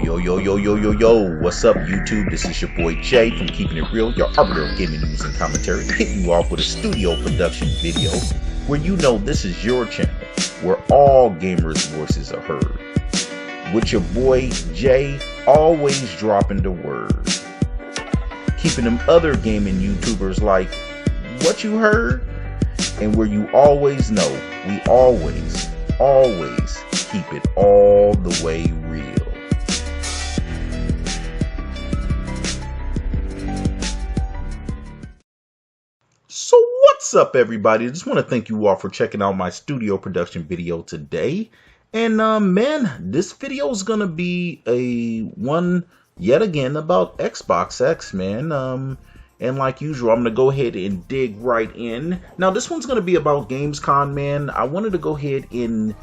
Yo, what's up, YouTube? This is your boy Jay from Keeping It Real, your arbiter of gaming news and commentary, hitting you off with a studio production video where you know this is your channel, where all gamers' voices are heard. With your boy Jay, always dropping the word. Keeping them other gaming YouTubers like, what you heard? And where you always know, we always keep it all the way real. So what's up, everybody? I just want to thank you all for checking out my studio production video today. And man, this video is gonna be a one yet again about Xbox X, man. And like usual, I'm gonna go ahead and dig right in. Now this one's gonna be about Gamescom, man. I wanted to go ahead and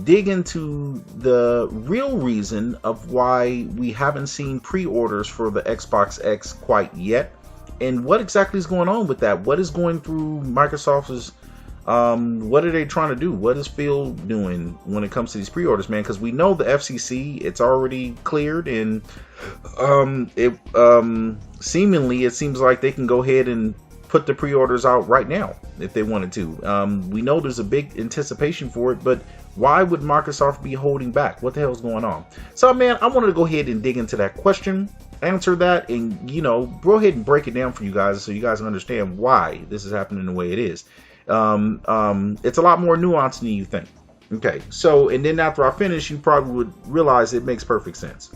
dig into the real reason of why we haven't seen pre-orders for the Xbox X quite yet, and what exactly is going on with that. What is going through Microsoft's what are they trying to do? What is Phil doing when it comes to these pre-orders, man? Because we know the FCC, it's already cleared, and seemingly it seems like they can go ahead and put the pre-orders out right now if they wanted to. We know there's a big anticipation for it, but why would Microsoft be holding back? What the hell is going on? So, man, I wanted to go ahead and dig into that question, answer that, and, you know, go ahead and break it down for you guys so you guys can understand why this is happening the way it is. It's a lot more nuanced than you think. Okay, so, and then after I finish, you probably would realize it makes perfect sense.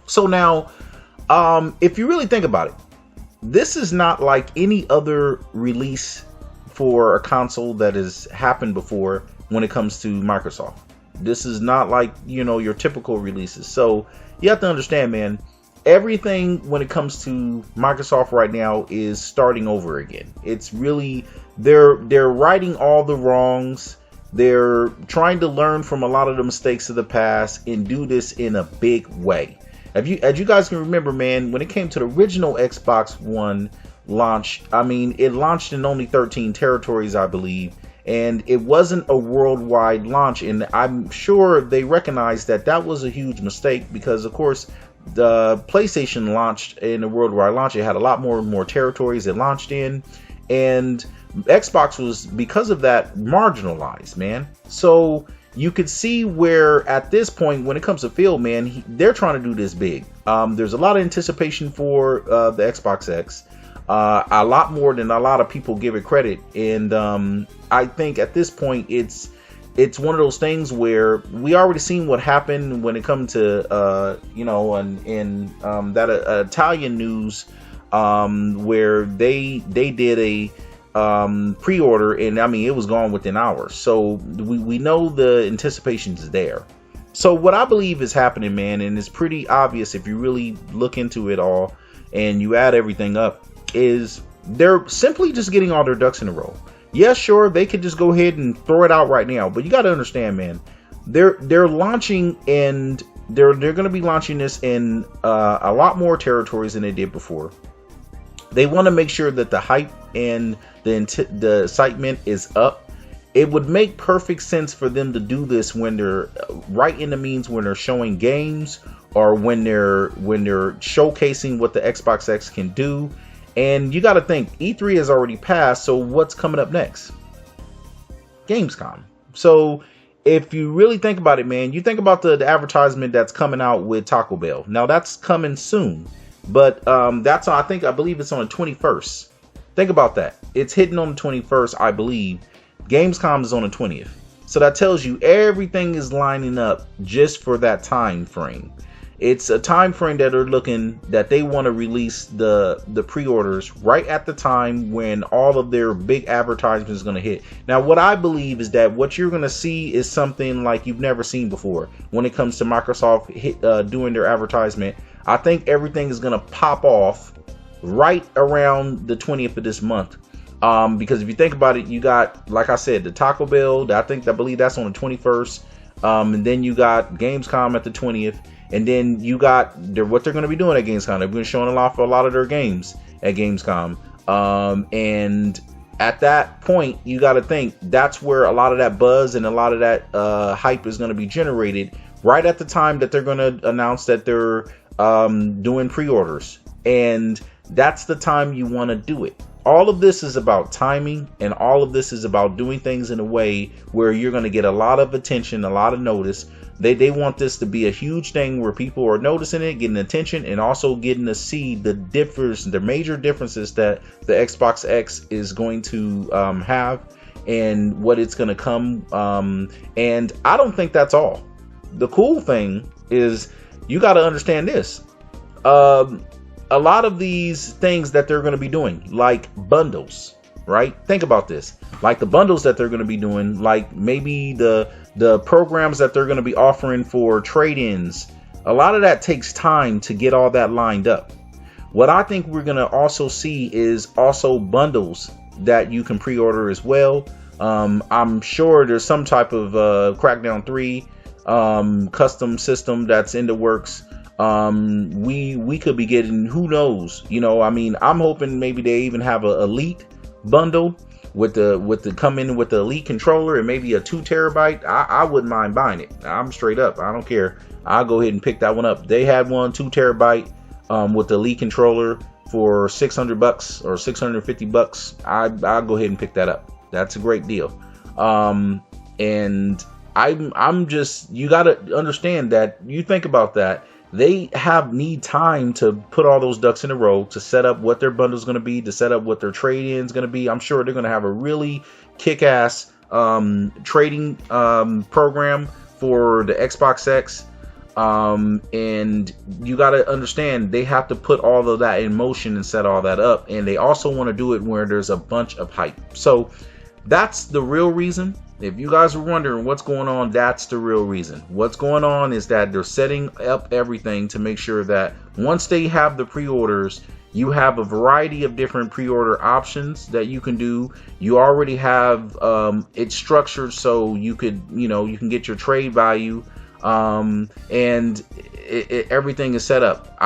So now, if you really think about it, this is not like any other release for a console that has happened before when it comes to Microsoft. This is not like, you know, your typical releases. So you have to understand, man, everything when it comes to Microsoft right now is starting over again. It's really, they're righting all the wrongs. They're trying to learn from a lot of the mistakes of the past and do this in a big way. As you guys can remember, man, when it came to the original Xbox One launch, I mean, it launched in only 13 territories, I believe, and it wasn't a worldwide launch, and I'm sure they recognized that that was a huge mistake because, of course, the PlayStation launched in a worldwide launch. It had a lot more territories it launched in, and Xbox was, because of that, marginalized, man. So you could see where at this point, when it comes to Phil, man, they're trying to do this big. There's a lot of anticipation for the Xbox X, a lot more than a lot of people give it credit. And I think at this point, it's one of those things where we already seen what happened when it comes to you know, in that Italian news where they did a pre-order, and I mean, it was gone within hours. So we know the anticipation is there. So what I believe is happening, man, and it's pretty obvious if you really look into it all and you add everything up, is they're simply just getting all their ducks in a row. Yeah, sure, they could just go ahead and throw it out right now, but you got to understand, man, they're launching, and they're going to be launching this in a lot more territories than they did before. They want to make sure that the hype and the excitement is up. It would make perfect sense for them to do this when they're right in the means, when they're showing games, or when they're showcasing what the Xbox X can do. And you got to think, E3 has already passed, so what's coming up next? Gamescom. So if you really think about it, man, you think about the advertisement that's coming out with Taco Bell. Now that's coming soon, but that's on, I believe it's on the 21st. Think about that. It's hitting on the 21st, I believe. Gamescom is on the 20th. So that tells you everything is lining up just for that time frame. It's a time frame that they're looking, that they want to release the pre-orders right at the time when all of their big advertisements is going to hit. Now, what I believe is that what you're going to see is something like you've never seen before when it comes to Microsoft doing their advertisement. I think everything is going to pop off right around the 20th of this month. Because if you think about it, you got, like I said, the Taco Bell, I believe that's on the 21st. And then you got Gamescom at the 20th. And then you got what they're going to be doing at Gamescom. They've been showing a lot of their games at Gamescom. And at that point, you got to think that's where a lot of that buzz and a lot of that hype is going to be generated right at the time that they're going to announce that they're doing pre-orders. And that's the time you want to do it. All of this is about timing, and all of this is about doing things in a way where you're going to get a lot of attention, a lot of notice. They want this to be a huge thing where people are noticing it, getting attention, and also getting to see the major differences that the Xbox X is going to have and what it's going to come. And I don't think that's all. The cool thing is you got to understand this. A lot of these things that they're going to be doing, like bundles, right? Think about this. Like the bundles that they're going to be doing, like maybe the programs that they're going to be offering for trade-ins. A lot of that takes time to get all that lined up. What I think we're going to also see is also bundles that you can pre-order as well. I'm sure there's some type of Crackdown 3 custom system that's in the works. We could be getting, who knows, I mean, I'm hoping maybe they even have a elite bundle with the come in with the elite controller and maybe a 2 terabyte. I wouldn't mind buying it. I'm straight up, I don't care. I'll go ahead and pick that one up. They had one 2 terabyte with the elite controller for $600 or $650. I'll go ahead and pick that up. That's a great deal. And I'm just, you got to understand that you think about that. They need time to put all those ducks in a row, to set up what their bundle is going to be, to set up what their trade-in is going to be. I'm sure they're going to have a really kick-ass trading program for the Xbox X. And you got to understand, they have to put all of that in motion and set all that up. And they also want to do it where there's a bunch of hype. So that's the real reason. If you guys are wondering what's going on, that's the real reason. What's going on is that they're setting up everything to make sure that once they have the pre-orders, you have a variety of different pre-order options that you can do. You already have it structured so you could, you can get your trade value, and everything is set up.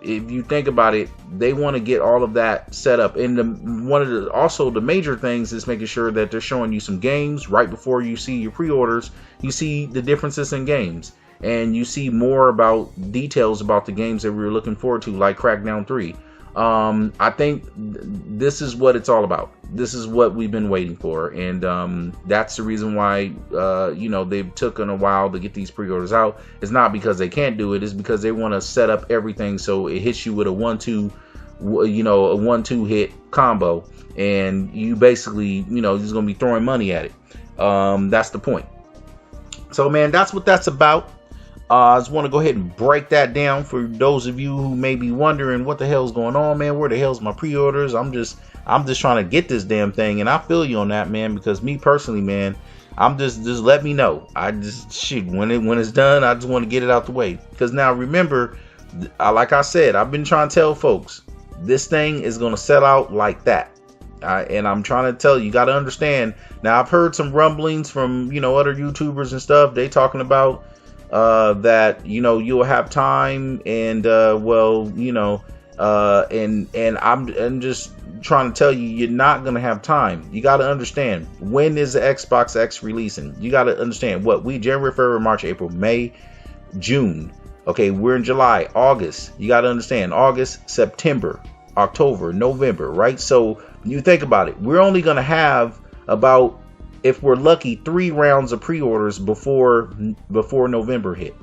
If you think about it, they want to get all of that set up. And the major things is making sure that they're showing you some games right before you see your pre-orders. You see the differences in games, and you see more about details about the games that we were looking forward to, like Crackdown 3. I think this is what it's all about. This is what we've been waiting for, and that's the reason why they've taken a while to get these pre-orders out. It's not because they can't do it; it's because they want to set up everything so it hits you with a 1-2, a 1-2 hit combo, and you basically, you're just gonna be throwing money at it. That's the point. So, man, that's what that's about. I just want to go ahead and break that down for those of you who may be wondering what the hell's going on, man. Where the hell's my pre-orders? I'm just trying to get this damn thing, and I feel you on that, man. Because me personally, man, I'm just let me know. I just when it's done, I just want to get it out the way. Because now remember, like I said, I've been trying to tell folks, this thing is gonna sell out like that. And I'm trying to tell you, you got to understand. Now I've heard some rumblings from other YouTubers and stuff. They talking about that you'll have time, and and I'm just trying to tell you, you're not gonna have time. You got to understand, when is the Xbox X releasing? You got to understand January, February, March, April, May, June. Okay, we're in July, August. You got to understand, August, September, October, November, right? So you think about it, we're only gonna have about, if we're lucky, 3 rounds of pre-orders before November hit.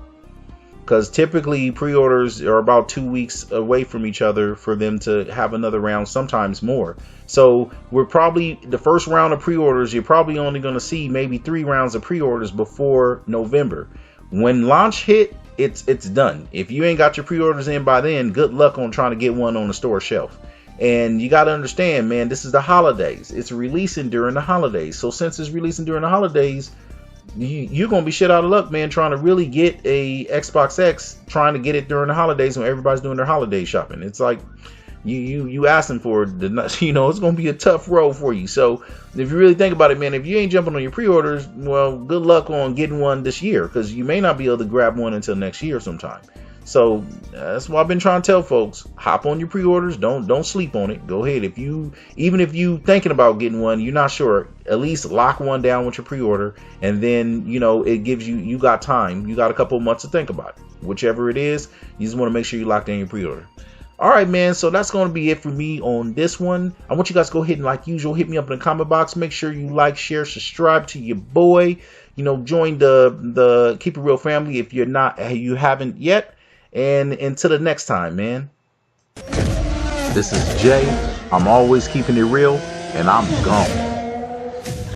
Because typically pre-orders are about 2 weeks away from each other for them to have another round, sometimes more. So we're probably, the first round of pre-orders, you're probably only going to see maybe 3 rounds of pre-orders before November. When launch hit, it's done. If you ain't got your pre-orders in by then, good luck on trying to get one on the store shelf. And you got to understand, man, this is the holidays. It's releasing during the holidays. So since it's releasing during the holidays, you're going to be shit out of luck, man, trying to really get a Xbox X, trying to get it during the holidays when everybody's doing their holiday shopping. It's like you asking for it, it's going to be a tough road for you. So if you really think about it, man, if you ain't jumping on your pre-orders, well, good luck on getting one this year, because you may not be able to grab one until next year sometime. So that's why I've been trying to tell folks, hop on your pre-orders. Don't sleep on it. Go ahead. Even if you thinking about getting one, you're not sure, at least lock one down with your pre-order. And then, it gives you got time. You got a couple of months to think about it. Whichever it is, you just want to make sure you lock down your pre-order. All right, man. So that's going to be it for me on this one. I want you guys to go ahead and, like usual, hit me up in the comment box. Make sure you like, share, subscribe to your boy. Join the Keep It Real family if you haven't yet. And until the next time, man. This is Jay. I'm always keeping it real, and I'm gone.